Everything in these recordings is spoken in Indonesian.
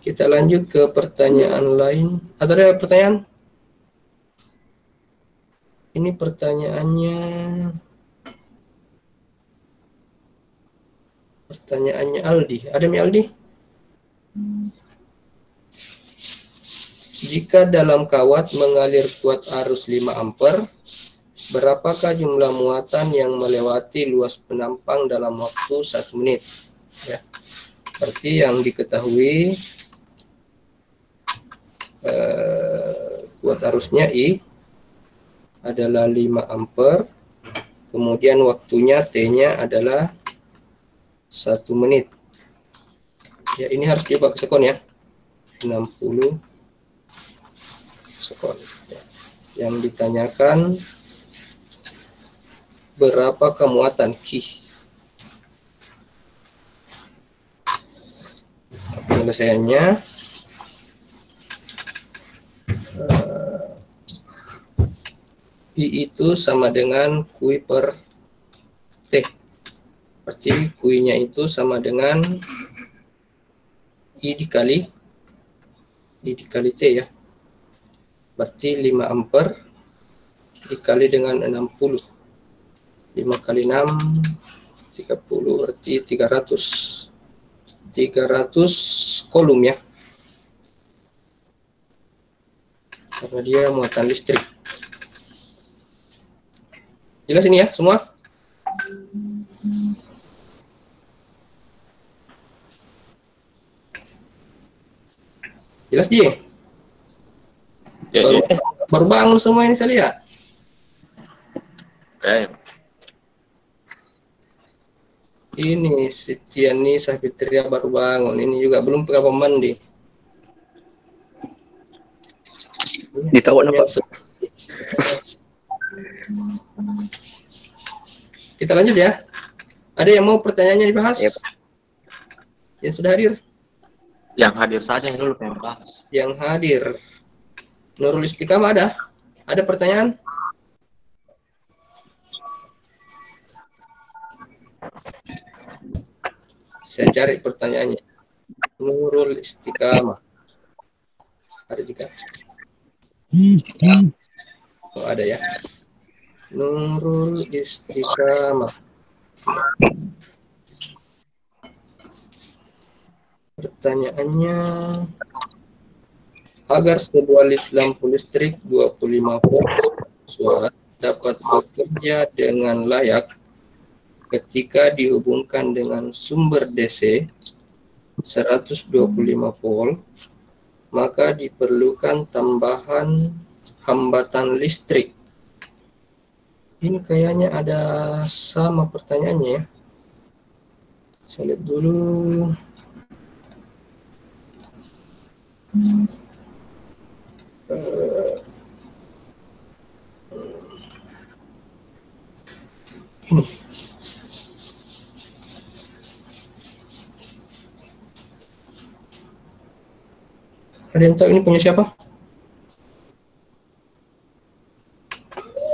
Kita lanjut ke pertanyaan lain. Atau ada pertanyaan? Ini pertanyaannya Aldi. Ada mi Aldi? Jika dalam kawat mengalir kuat arus 5 ampere, berapakah jumlah muatan yang melewati luas penampang dalam waktu 1 menit? Ya. Berarti yang diketahui kuat arusnya I adalah 5 ampere, kemudian waktunya T-nya adalah 1 menit. Ya, ini harus diubah ke sekon ya. 60 sekon. Ya. Yang ditanyakan berapa kemuatan Q? Penyelesaiannya I itu sama dengan Q per T. Berarti Q-nya itu sama dengan I dikali T ya. Berarti 5 ampere dikali dengan 60. 5 kali 6 30, berarti 300 kolom ya. Karena dia muatan listrik. Jelas ini ya semua? Jelas Ji? Ya, baru bangun semua ini saya lihat. Oke. Ini Sitiani Safitria baru bangun. Ini juga belum pakai mandi. Ditawan apa? Kita lanjut ya. Ada yang mau pertanyaannya dibahas? Yep. Yang sudah hadir? Yang hadir saja yang dulu yang bahas. Yang hadir. Nurul Istiqamah ada? Ada pertanyaan? Saya cari pertanyaannya. Nurul Istiqamah. Ada juga? Oh, ada ya. Nurul Istiqamah. Pertanyaannya, agar sebuah lampu listrik 25 volt watt dapat bekerja dengan layak ketika dihubungkan dengan sumber DC 125 volt, maka diperlukan tambahan hambatan listrik. Ini kayaknya ada sama pertanyaannya ya. Saya lihat dulu. Ini. Ada yang tahu ini punya siapa?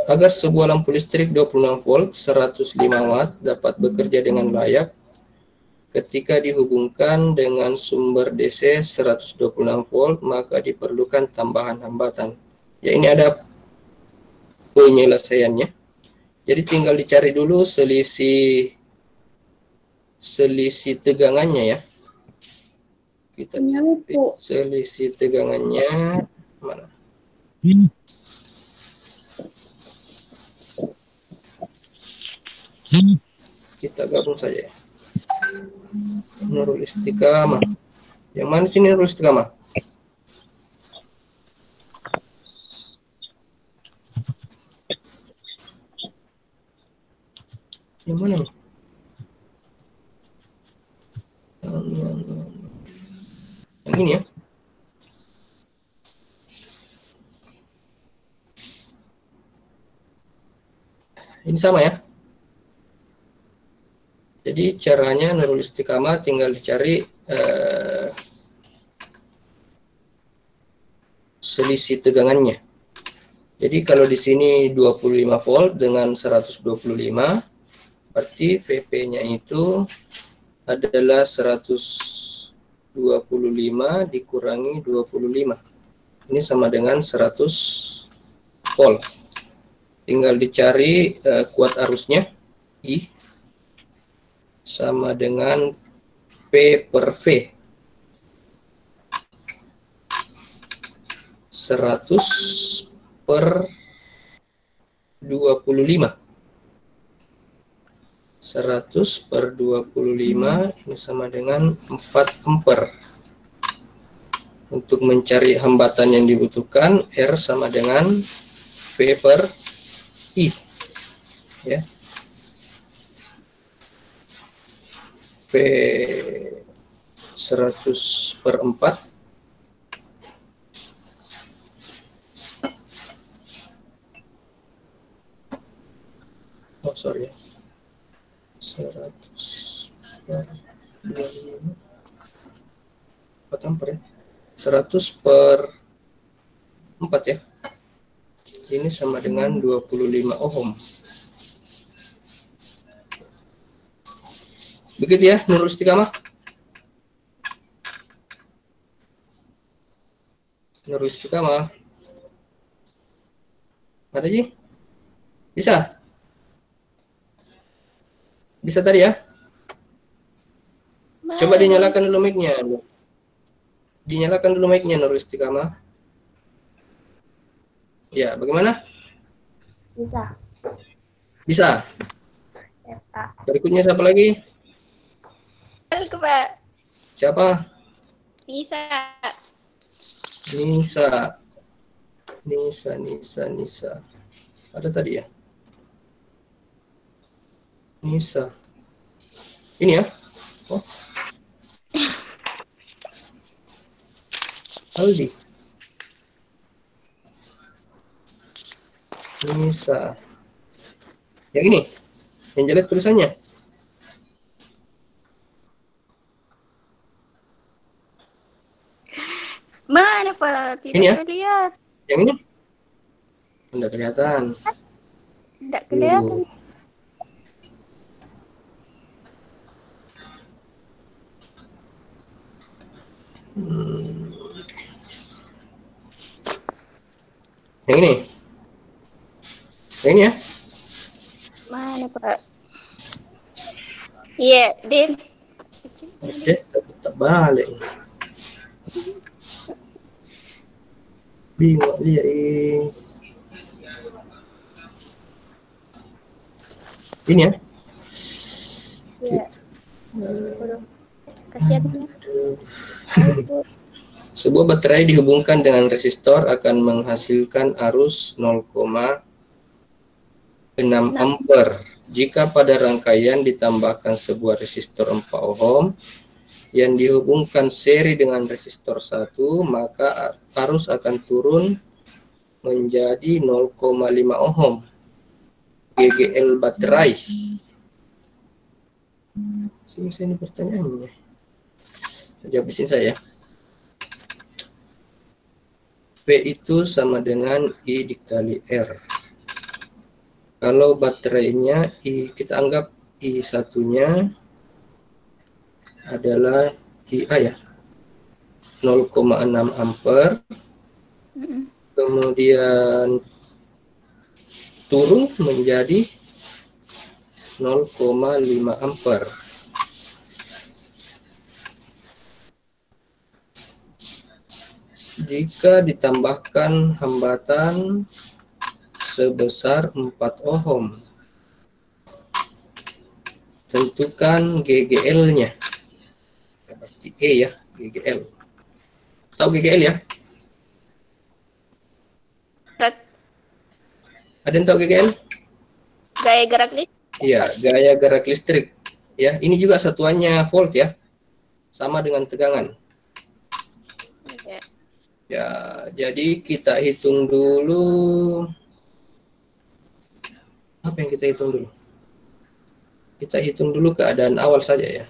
Agar sebuah lampu listrik 26 volt 105 watt dapat bekerja dengan layak ketika dihubungkan dengan sumber DC 126 volt, maka diperlukan tambahan hambatan. Ya, ini ada penyelesaiannya. Jadi tinggal dicari dulu selisih tegangannya ya. Kita cari selisih tegangannya mana? Kita gabung saja. Nurul Istiqamah. Yang mana sini Nurul Istiqamah? Yang mana? Yang ini ya. Ini sama ya. Jadi caranya Nurul Istiqamah tinggal dicari selisih tegangannya. Jadi kalau di sini 25 volt dengan 125, berarti PP-nya itu adalah 125 25 dikurangi 25. Ini sama dengan 100 volt. Tinggal dicari kuat arusnya. I sama dengan P per V. 100 per 25. 100 per 25 ini sama dengan 4 ampere. Untuk mencari hambatan yang dibutuhkan, R sama dengan V per I. Ya. P 100 per 4. Oh, sorry. 100 per 25. 4 ampere. 100 per 4 ya. Ini sama dengan 25 ohm. Begitu ya, Nurul Istiqamah. Nurul Istiqamah. Ada Ji? Bisa? Bisa tadi ya? Coba dinyalakan dulu mic-nya. Dinyalakan dulu mic-nya Nurul Istiqamah. Ya, bagaimana? Bisa. Bisa. Ya, Pak. Berikutnya siapa lagi? Aku, Pak. Siapa? Bisa. Nisa. Nisa. Ada tadi ya? Nisa. Ini ya? Oh. Aldi. Nisa. Yang ini? Yang jelek tulisannya? Mana, Pak? Tidak Ini ya? terlihat. Yang ini? Tidak kelihatan. Tidak kelihatan. Yang ini? Yang ini ya? Mana, Pak? Iya, Din. Oke, tak balik. Bingung dia ini. Ini ya? Iya. Kasihan. Sebuah baterai dihubungkan dengan resistor akan menghasilkan arus 0,6 ampere. Jika pada rangkaian ditambahkan sebuah resistor 4 ohm yang dihubungkan seri dengan resistor 1, maka arus akan turun menjadi 0,5 ohm. GGL baterai. Selesai ini pertanyaannya. Jawabisin saya. P itu sama dengan I dikali R. Kalau baterainya kita anggap I satunya adalah IA ya, 0,6 ampere. Kemudian turun menjadi 0,5 ampere. Jika ditambahkan hambatan sebesar 4 ohm, tentukan GGL-nya. Berarti E ya, GGL. Tahu GGL ya? Ada yang tahu GGL? Gaya gerak listrik. Iya, gaya gerak listrik. Ya, ini juga satuannya volt ya. Sama dengan tegangan. Ya. Ya, jadi kita hitung dulu. Apa yang kita hitung dulu? Kita hitung dulu keadaan awal saja ya.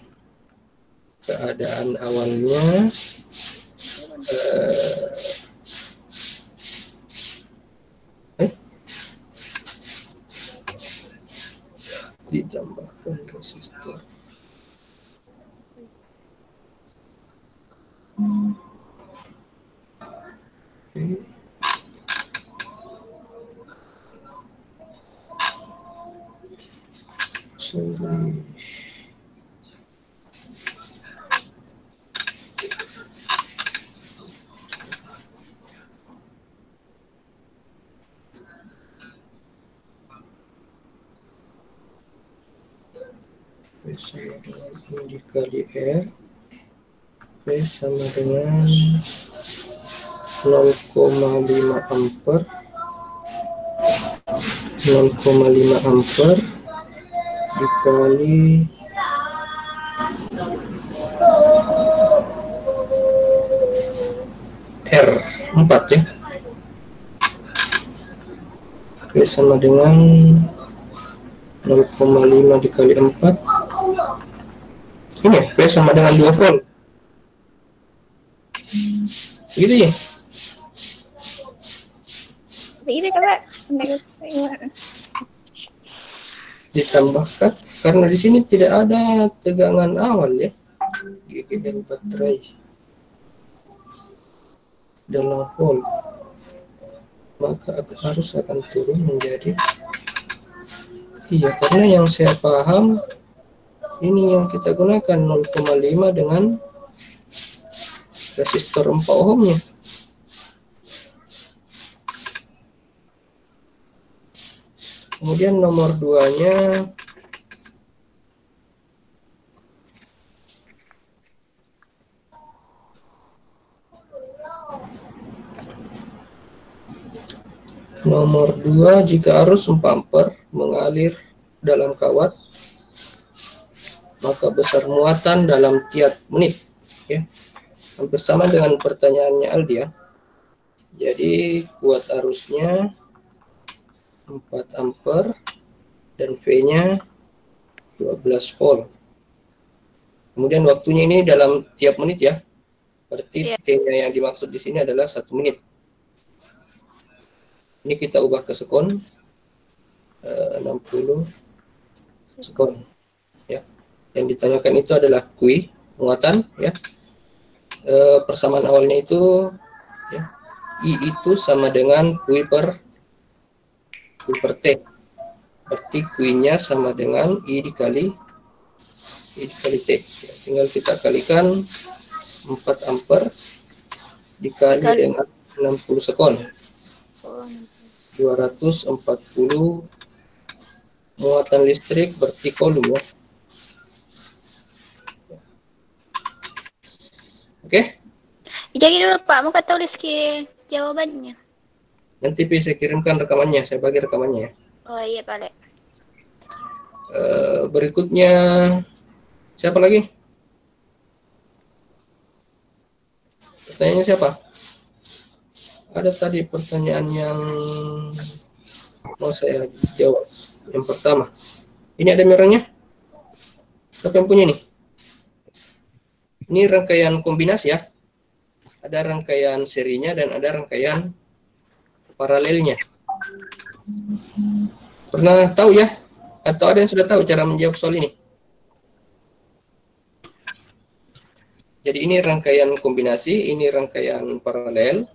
Keadaan awalnya ditambahkan resistor. Sorry. P sama dengan I dikali R. P sama dengan 0,5 ampere. 0,5 ampere dikali R 4 ya. P sama dengan 0,5 dikali 4. Ini P sama dengan 2 volt. Gitu ya. Ini coba. Ditambahkan karena di sini tidak ada tegangan awal ya. GGL baterai dalam volt, maka harus akan turun menjadi iya, karena yang saya paham ini yang kita gunakan 0,5 dengan resistor 4 ohmnya. Kemudian nomor 2-nya jika arus 4 ampere mengalir dalam kawat, maka besar muatan dalam tiap menit ya. Hampir sama dengan pertanyaannya Aldi ya. Jadi kuat arusnya 4 ampere dan V-nya 12 volt. Kemudian waktunya ini dalam tiap menit ya. Berarti T-nya yang dimaksud di sini adalah 1 menit. Ini kita ubah ke sekon. 60 sekon ya. Yang ditanyakan itu adalah Q, muatan ya. Persamaan awalnya itu ya, I itu sama dengan Q per T. Berarti Q-nya sama dengan I dikali T ya, tinggal kita kalikan 4 ampere dikali dengan 60 sekon, 240 muatan listrik berarti kolom ya. Oke. Jadi dulu Pak, mau tulis ke jawabannya. Nanti bisa kirimkan rekamannya, saya bagi rekamannya ya. Oh iya Pak. Berikutnya siapa lagi? Pertanyaannya siapa? Ada tadi pertanyaan yang mau saya jawab. Yang pertama, ini ada merahnya. Siapa yang punya nih? Ini rangkaian kombinasi ya. Ada rangkaian serinya dan ada rangkaian paralelnya. Pernah tahu ya? Atau ada yang sudah tahu cara menjawab soal ini? Jadi ini rangkaian kombinasi, ini rangkaian paralel,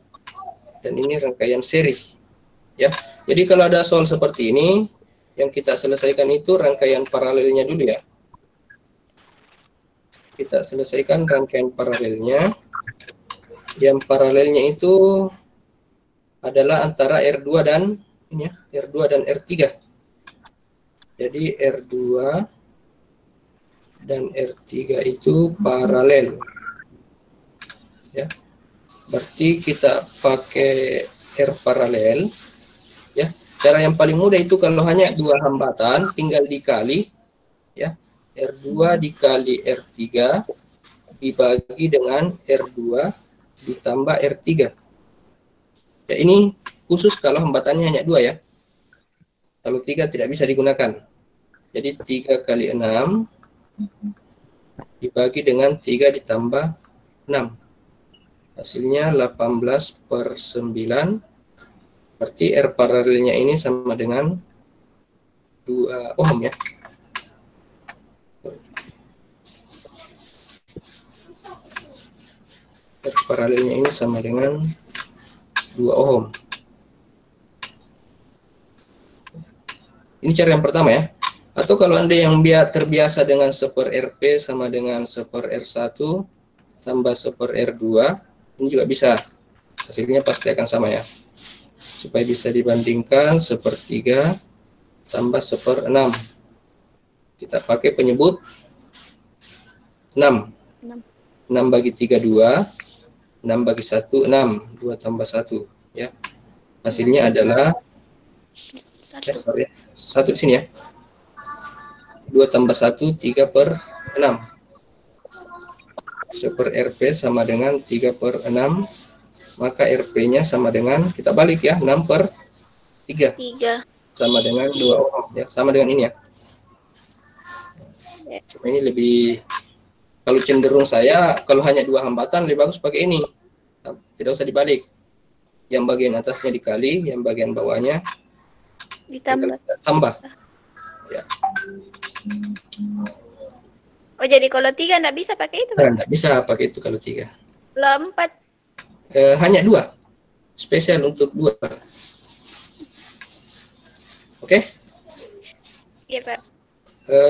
dan ini rangkaian seri. Ya. Jadi kalau ada soal seperti ini, yang kita selesaikan itu rangkaian paralelnya dulu ya. Kita selesaikan rangkaian paralelnya. Yang paralelnya itu adalah antara R2 dan ini ya, R2 dan R3. Jadi R2 dan R3 itu paralel. Ya. Berarti kita pakai R paralel ya. Cara yang paling mudah itu kalau hanya dua hambatan tinggal dikali ya. R2 dikali R3 dibagi dengan R2 ditambah R3. Ya, ini khusus kalau hambatannya hanya 2 ya. Kalau 3 tidak bisa digunakan. Jadi 3 kali 6 dibagi dengan 3 ditambah 6. Hasilnya 18/9. Berarti R paralelnya ini sama dengan 2 ohm ya. R paralelnya ini sama dengan 2 ohm. Ini cara yang pertama ya. Atau kalau Anda yang terbiasa dengan 1/Rp sama dengan 1/R1 tambah 1/R2, ini juga bisa. Hasilnya pasti akan sama ya. Supaya bisa dibandingkan 1/3 tambah 1/6. Kita pakai penyebut 6. 6 bagi 3, 2. 6 bagi 1, 6. 2 tambah 1. Ya. Hasilnya adalah 1 di sini ya. 2 tambah 1, 3/6. 1/Rp sama dengan 3/6. Maka Rp-nya sama dengan, kita balik ya, 6/3. 3. Sama dengan 2 ohm ya. Sama dengan ini ya. Cuma ini lebih, kalau cenderung saya, kalau hanya 2 hambatan lebih bagus pakai ini. Tidak usah dibalik. Yang bagian atasnya dikali, yang bagian bawahnya tambah. Ya. Oh, jadi kalau 3 nggak bisa pakai itu, Pak? Nggak bisa pakai itu kalau 3. Kalau 4. Hanya 2. Spesial untuk 2. Oke? Iya, Pak.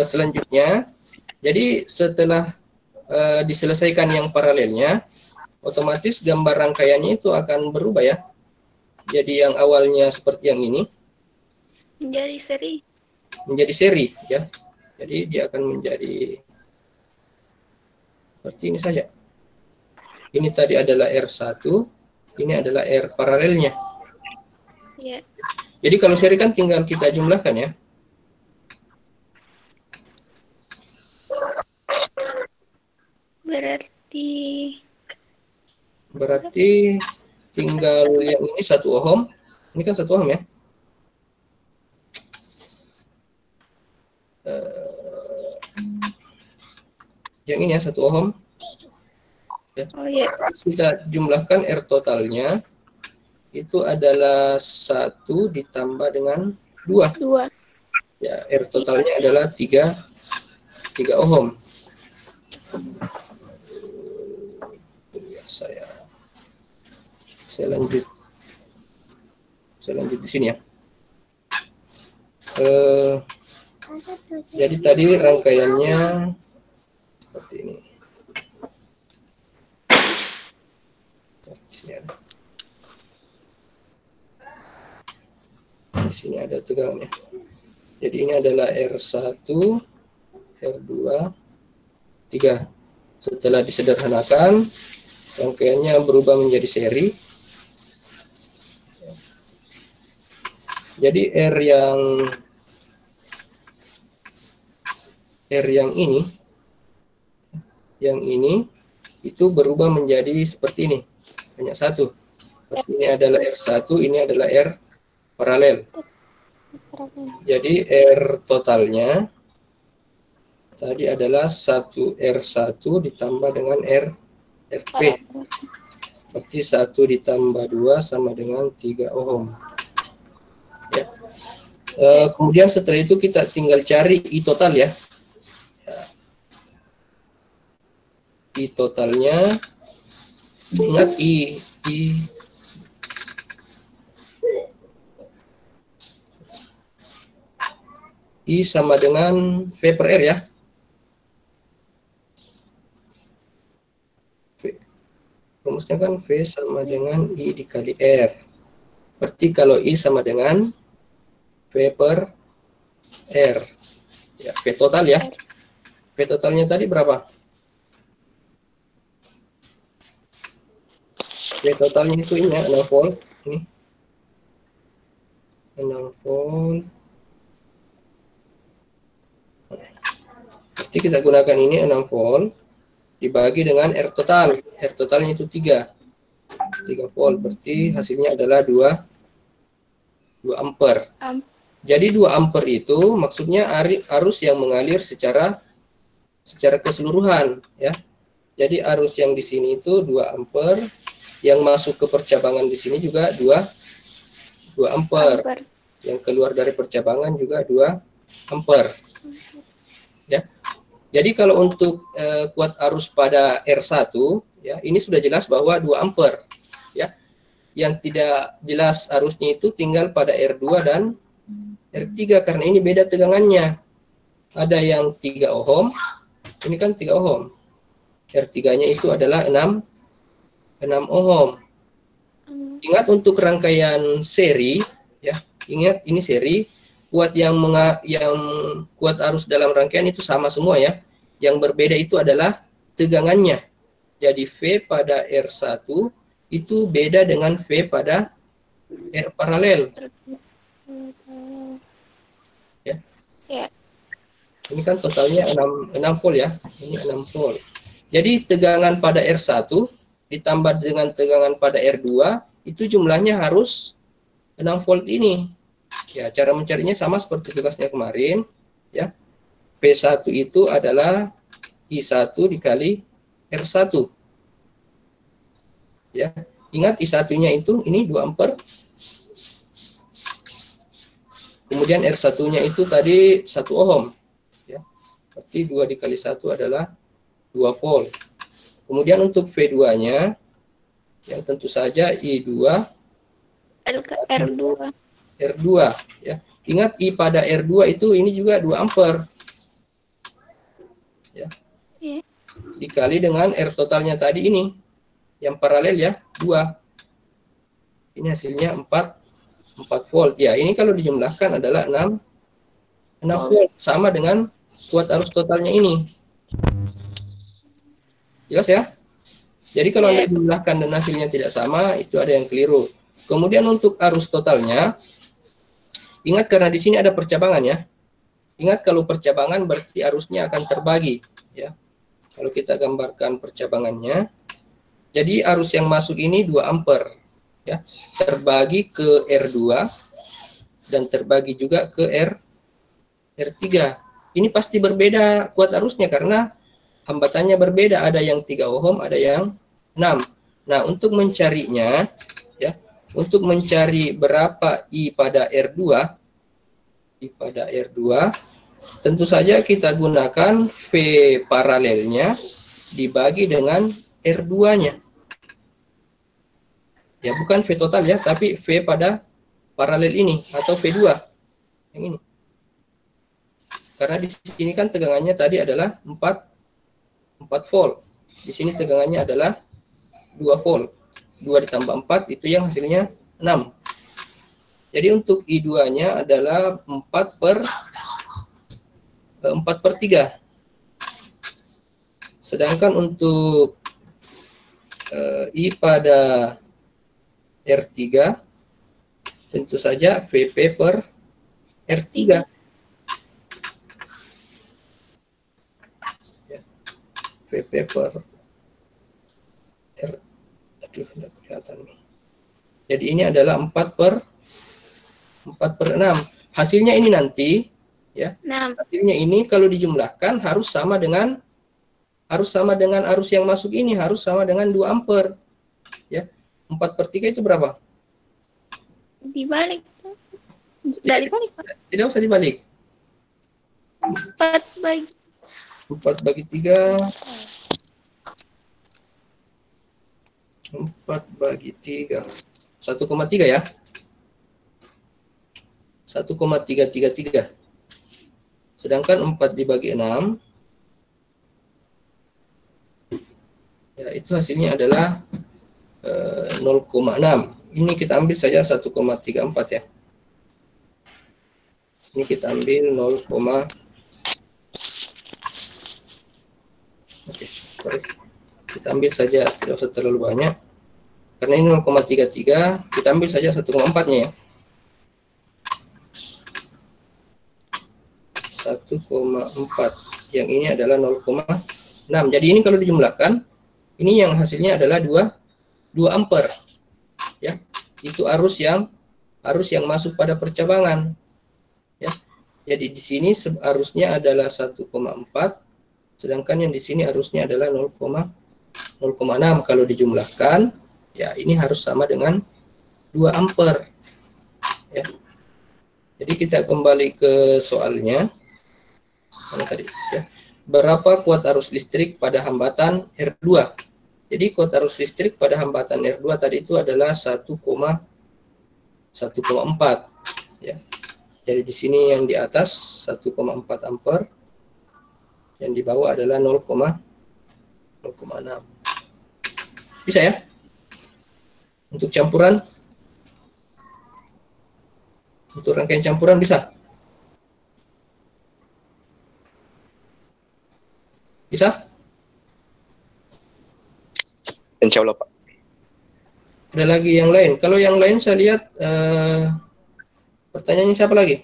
Selanjutnya, jadi setelah diselesaikan yang paralelnya, otomatis gambar rangkaiannya itu akan berubah ya. Jadi yang awalnya seperti yang ini Menjadi seri ya. Jadi dia akan menjadi seperti ini saja. Ini tadi adalah R1, ini adalah R paralelnya. Iya. Jadi kalau seri kan tinggal kita jumlahkan ya. Berarti tinggal yang ini 1 ohm. Ini kan 1 ohm ya. Yang ini ya 1 ohm. Ya. Oh iya. Kita jumlahkan R totalnya itu adalah 1 ditambah dengan 2. Ya, R totalnya adalah 3 ohm. Saya lanjut di sini ya. Jadi tadi rangkaiannya seperti ini. Di sini ada tegangannya. Jadi ini adalah R1, R2, 3. Setelah disederhanakan, rangkaiannya berubah menjadi seri. Jadi R yang ini itu berubah menjadi seperti ini, hanya 1. Seperti ini adalah R1, ini adalah R paralel. Jadi R totalnya tadi adalah 1R1 ditambah dengan RP. Berarti 1 ditambah 2 sama dengan 3 ohm. Ya. Kemudian setelah itu kita tinggal cari I total ya. I totalnya, ingat I sama dengan V/R ya. Rumusnya kan V sama dengan I dikali R. Berarti kalau I sama dengan V/R. Ya, V total ya. V totalnya tadi berapa? V totalnya itu ini ya, 6 volt. Ini 6 volt. Berarti kita gunakan ini 6 volt dibagi dengan R total. R totalnya itu 3 volt. Berarti hasilnya adalah 2 ampere. Jadi 2 ampere itu maksudnya arus yang mengalir secara keseluruhan ya. Jadi arus yang di sini itu 2 ampere, yang masuk ke percabangan di sini juga 2 ampere. Yang keluar dari percabangan juga 2 ampere. Ya. Jadi kalau untuk kuat arus pada R1 ya, ini sudah jelas bahwa 2 ampere ya. yang tidak jelas arusnya itu tinggal pada R2 dan R3 karena ini beda tegangannya. Ada yang 3 ohm, ini kan 3 ohm. R3-nya itu adalah 6 ohm. Ingat untuk rangkaian seri, ya, ingat ini seri, kuat yang kuat arus dalam rangkaian itu sama semua ya. Yang berbeda itu adalah tegangannya. Jadi V pada R1 itu beda dengan V pada R paralel. Ya. Ya. Ini kan totalnya 6 volt ya. Ini 6 volt. Jadi tegangan pada R1 ditambah dengan tegangan pada R2 itu jumlahnya harus 6 volt ini. Ya, cara mencarinya sama seperti tugasnya kemarin, ya. P1 itu adalah I1 dikali R1. Ya, ingat I1-nya itu ini 2 ampere. Kemudian R1-nya itu tadi 1 ohm. Ya. Berarti 2 dikali 1 adalah 2 volt. Kemudian untuk V2-nya yang tentu saja I2 R2. R2 ya. Ingat I pada R2 itu ini juga 2 ampere. Ya. Ya. Dikali dengan R totalnya tadi ini. Yang paralel ya, 2. Ini hasilnya 4 volt. Ya, ini kalau dijumlahkan adalah 6 volt. Sama dengan kuat arus totalnya ini. Jelas ya? Jadi kalau Anda jumlahkan dan hasilnya tidak sama, itu ada yang keliru. Kemudian untuk arus totalnya, ingat karena di sini ada percabangan ya. Ingat kalau percabangan berarti arusnya akan terbagi ya. Kalau kita gambarkan percabangannya, jadi arus yang masuk ini 2 ampere ya, terbagi ke R2 dan terbagi juga ke R3. Ini pasti berbeda kuat arusnya karena hambatannya berbeda, ada yang 3 ohm, ada yang 6. Nah, untuk mencarinya ya, untuk mencari berapa I pada R2, tentu saja kita gunakan V paralelnya dibagi dengan R2-nya. Ya, bukan V total ya, tapi V pada paralel ini atau V2 yang ini. Karena di sini kan tegangannya tadi adalah 4 volt. Di sini tegangannya adalah 2 volt. 2 ditambah 4 itu yang hasilnya 6. Jadi untuk I2-nya adalah 4 per 3. Sedangkan untuk I pada R3 tentu saja VP per R3. Ya. VP per R. Aduh, tidak kelihatan nih. Jadi ini adalah 4 per 6. Hasilnya ini nanti ya. 6. Hasilnya ini kalau dijumlahkan harus sama dengan arus yang masuk ini, harus sama dengan 2 ampere. Ya. 4 per 3 itu berapa? Dibalik. Tidak dibalik, Pak. Tidak usah dibalik. 4 bagi 4 bagi 3. 4 bagi 3. 1,3 ya. 1,333. Sedangkan 4 dibagi 6. Ya, itu hasilnya adalah 0,6. Ini kita ambil saja 1,34 ya. Ini kita ambil 0, oke, sorry. Kita ambil saja, tidak usah terlalu banyak. Karena ini 0,33, kita ambil saja 1,4-nya ya. 1,4. Yang ini adalah 0,6. Jadi ini kalau dijumlahkan, ini yang hasilnya adalah 2 ampere. Ya. Itu arus yang masuk pada percabangan. Ya. Jadi di sini arusnya adalah 1,4, sedangkan yang di sini arusnya adalah 0,6. Kalau dijumlahkan, ya ini harus sama dengan 2 ampere. Ya. Jadi kita kembali ke soalnya. Mana tadi? Ya. Berapa kuat arus listrik pada hambatan R2? Jadi kuat arus listrik pada hambatan R2 tadi itu adalah 1,4 ya. Jadi di sini yang di atas 1,4 ampere, yang di bawah adalah 0,6. Bisa ya? Untuk campuran, untuk rangkaian campuran bisa? Bisa? Insya Allah, Pak. Ada lagi yang lain? Kalau yang lain saya lihat pertanyaannya siapa lagi?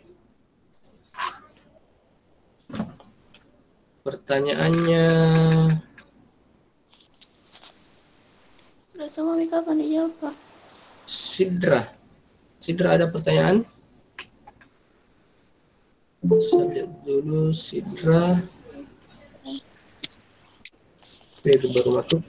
Pertanyaannya Udah semua Mika, kapan dijawab Pak? Sidra. Sidra ada pertanyaan? Saya lihat dulu Sidra. Itu baru masuk.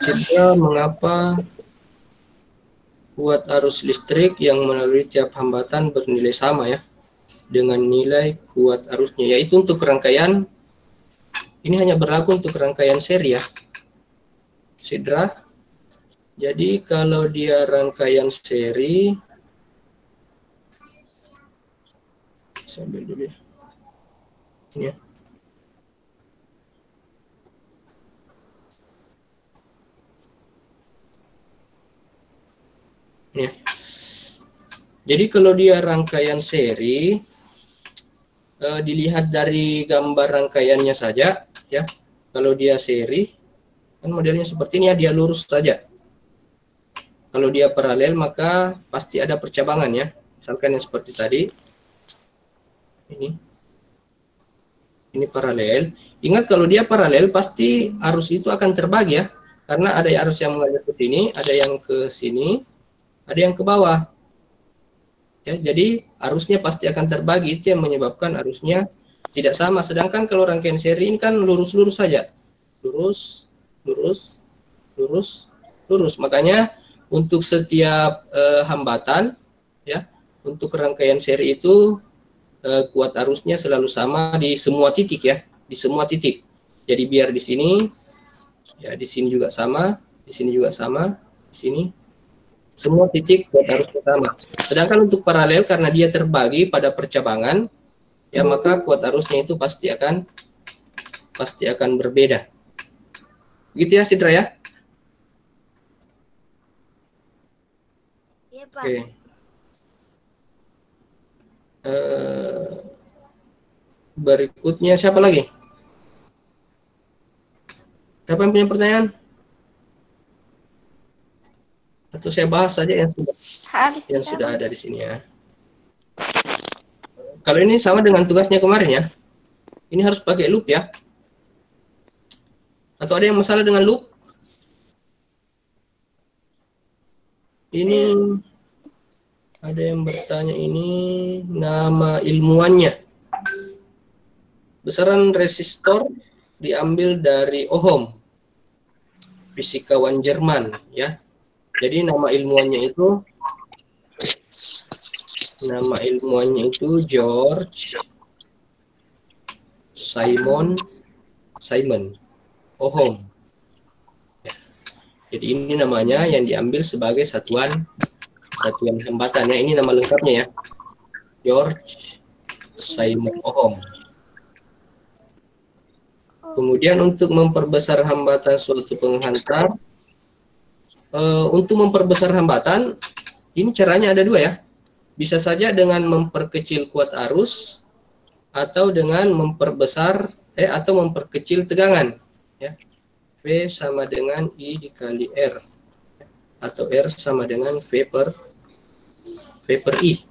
Sidra, mengapa kuat arus listrik yang melalui tiap hambatan bernilai sama ya dengan nilai kuat arusnya, yaitu untuk rangkaian ini hanya berlaku untuk rangkaian seri ya Sidra. Jadi kalau dia rangkaian seri, saya ambil dulu ya ini ya. Ya. Jadi kalau dia rangkaian seri, dilihat dari gambar rangkaiannya saja ya. Kalau dia seri, kan modelnya seperti ini ya, dia lurus saja. Kalau dia paralel maka pasti ada percabangan ya. Misalkan yang seperti tadi, ini paralel. Ingat kalau dia paralel pasti arus itu akan terbagi ya, karena ada arus yang mengalir ke sini, ada yang ke sini, ada yang ke bawah. Ya, jadi arusnya pasti akan terbagi, itu yang menyebabkan arusnya tidak sama. Sedangkan kalau rangkaian seri ini kan lurus-lurus saja. Lurus, lurus, lurus, lurus. Makanya untuk setiap hambatan ya, untuk rangkaian seri itu kuat arusnya selalu sama di semua titik ya, di semua titik. Jadi biar di sini ya, di sini juga sama, di sini juga sama, di sini semua titik kuat arusnya sama. Sedangkan untuk paralel karena dia terbagi pada percabangan ya, maka kuat arusnya itu pasti akan berbeda. Begitu ya Sidra ya? Iya Pak. Oke. Berikutnya siapa lagi? Siapa yang punya pertanyaan? Atau saya bahas saja yang sudah ada di sini ya. Kalau ini sama dengan tugasnya kemarin ya. Ini harus pakai loop ya. Atau ada yang masalah dengan loop? Ini ada yang bertanya, ini nama ilmuannya. Besaran resistor diambil dari Ohm, fisikawan Jerman ya. Jadi nama ilmuannya itu George Simon Ohm. Ya. Jadi ini namanya yang diambil sebagai satuan hambatan ya. Ini nama lengkapnya ya, George Simon Ohm. Kemudian untuk memperbesar hambatan suatu penghantar, untuk memperbesar hambatan ini caranya ada dua ya. Bisa saja dengan memperkecil kuat arus atau dengan memperbesar atau memperkecil tegangan ya. V sama dengan I dikali R atau R sama dengan V per I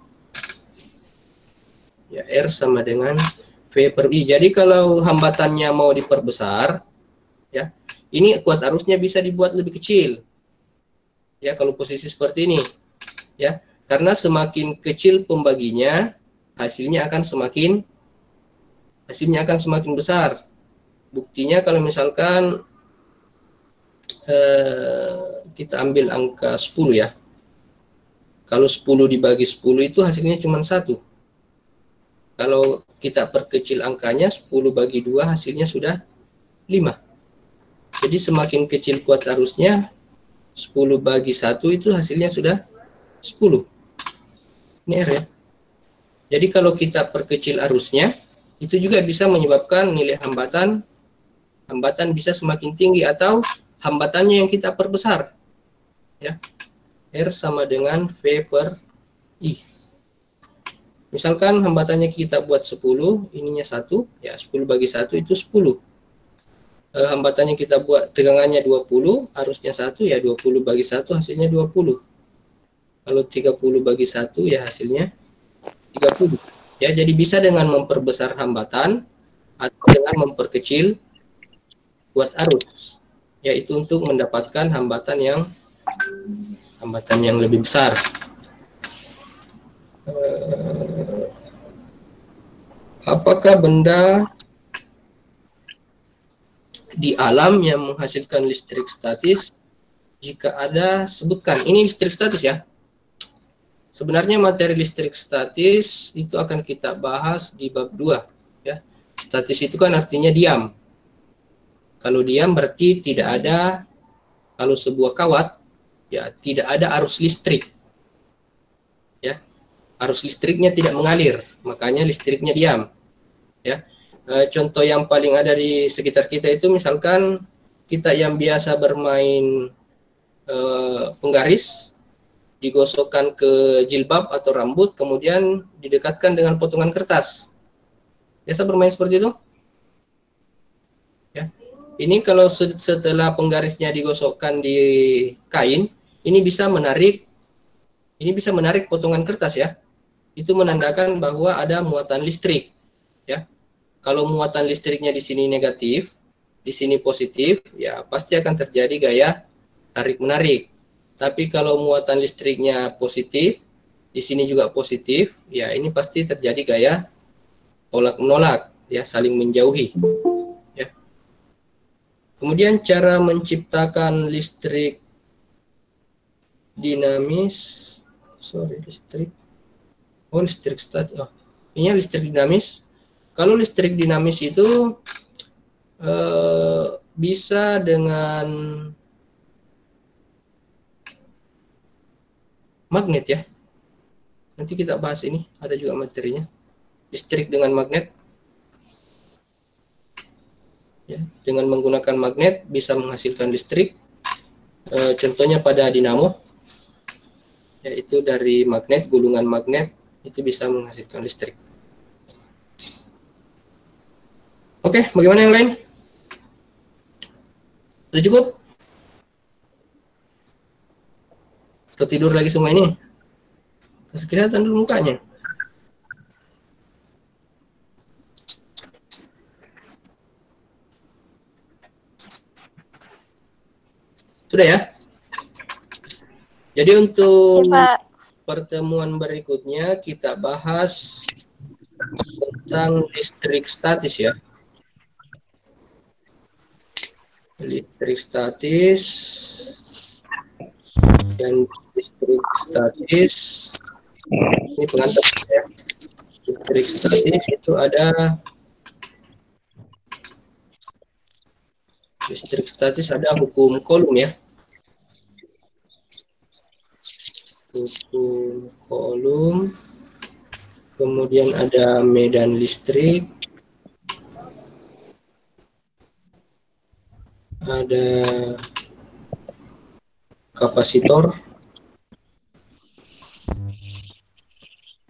ya, R sama dengan V per I. Jadi kalau hambatannya mau diperbesar ya, ini kuat arusnya bisa dibuat lebih kecil ya kalau posisi seperti ini ya, karena semakin kecil pembaginya hasilnya akan semakin besar. Buktinya kalau misalkan kita ambil angka 10 ya. Kalau 10 dibagi 10 itu hasilnya cuma 1. Kalau kita perkecil angkanya, 10 bagi 2 hasilnya sudah 5. Jadi semakin kecil kuat arusnya, 10 bagi 1 itu hasilnya sudah 10. Ini R ya. Jadi kalau kita perkecil arusnya, itu juga bisa menyebabkan nilai hambatan bisa semakin tinggi atau hambatannya yang kita perbesar. Ya. R sama dengan V per I. Misalkan hambatannya kita buat 10, ininya 1, ya 10 bagi 1 itu 10. Hambatannya kita buat tegangannya 20, arusnya 1, ya 20 bagi 1 hasilnya 20. Kalau 30 bagi 1 ya hasilnya 30. Ya, jadi bisa dengan memperbesar hambatan atau dengan memperkecil kuat arus. Yaitu untuk mendapatkan hambatan yang lebih besar. Apakah benda di alam yang menghasilkan listrik statis? Jika ada, sebutkan. Ini listrik statis ya. Sebenarnya materi listrik statis itu akan kita bahas di bab 2 ya. Statis itu kan artinya diam. Kalau diam berarti tidak ada, kalau sebuah kawat ya tidak ada arus listrik. Ya. Arus listriknya tidak mengalir, makanya listriknya diam. Ya. Contoh yang paling ada di sekitar kita itu misalkan kita yang biasa bermain penggaris, digosokkan ke jilbab atau rambut, kemudian didekatkan dengan potongan kertas. Biasa bermain seperti itu? Ya. Ini kalau setelah penggarisnya digosokkan di kain, ini bisa menarik potongan kertas ya. Itu menandakan bahwa ada muatan listrik. Ya. Kalau muatan listriknya di sini negatif, di sini positif, ya pasti akan terjadi gaya tarik-menarik. Tapi kalau muatan listriknya positif, di sini juga positif, ya ini pasti terjadi gaya tolak-menolak, ya saling menjauhi. Ya. Kemudian cara menciptakan listrik dinamis, listrik statis. Ini listrik dinamis. Kalau listrik dinamis itu bisa dengan magnet ya. Nanti kita bahas ini, ada juga materinya. Listrik dengan magnet. Ya, dengan menggunakan magnet bisa menghasilkan listrik. Contohnya pada dinamo, yaitu dari magnet, gulungan magnet itu bisa menghasilkan listrik. Oke, bagaimana yang lain? Sudah cukup? Atau tidur lagi semua ini? Kasih kelihatan dulu mukanya. Sudah ya? Jadi untuk pertemuan berikutnya kita bahas tentang listrik statis ya. Listrik statis dan listrik statis ini pengantar ya. Listrik statis itu ada hukum Coulomb ya. Hukum Coulomb, kemudian ada medan listrik, ada kapasitor,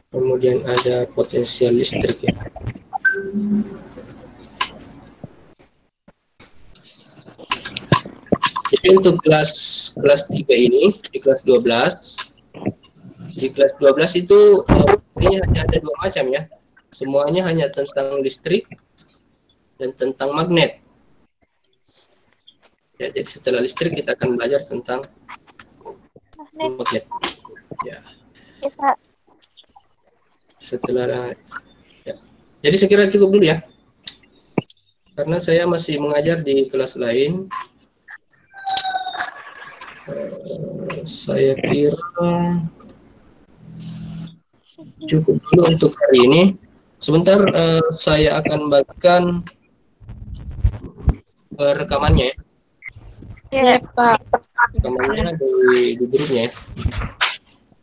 kemudian ada potensial listrik ya. Jadi untuk kelas 3 ini, di kelas 12 itu ini hanya ada 2 macam ya. Semuanya hanya tentang listrik dan tentang magnet. Ya, jadi setelah listrik kita akan belajar tentang magnet. Ya. Setelah ya. Jadi saya kira cukup dulu ya. Karena saya masih mengajar di kelas lain. Saya kira cukup dulu untuk hari ini. Sebentar saya akan bagikan rekamannya ya. Ya, Pak. Rekamannya di grupnya ya.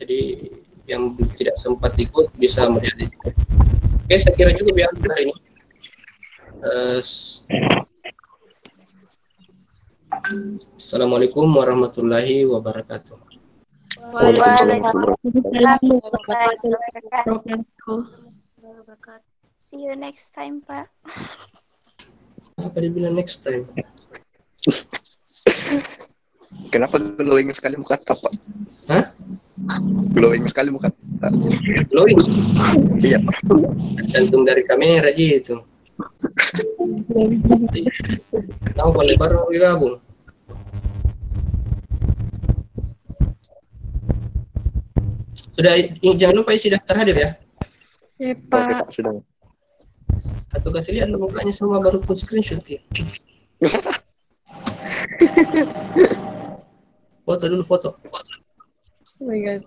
Jadi yang tidak sempat ikut bisa melihat itu. Oke, saya kira cukup ya untuk hari ini. Assalamualaikum warahmatullahi wabarakatuh. Waalaikumsalam. See you next time, Pak. Apa dibilang next time? Kenapa glowing sekali muka Pak? Hah? Glowing sekali muka. Glowing? Iya. Tergantung dari kamera gitu. Tahu boleh baru gabung. Sudah, jangan lupa isi daftar hadir ya. Ya, Oke, Pak. Pak, sudah. Atau kasih lihat mukanya semua baru pun screenshot ya. Foto dulu, foto. Oh my God.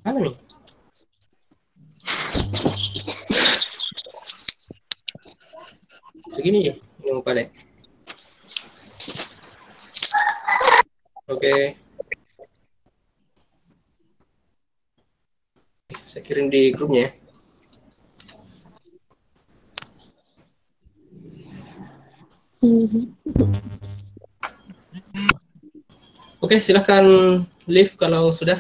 Apa nih? Segini ya, ini muka deh. Oke. Saya kirim di grupnya ya. Oke, silahkan live kalau sudah.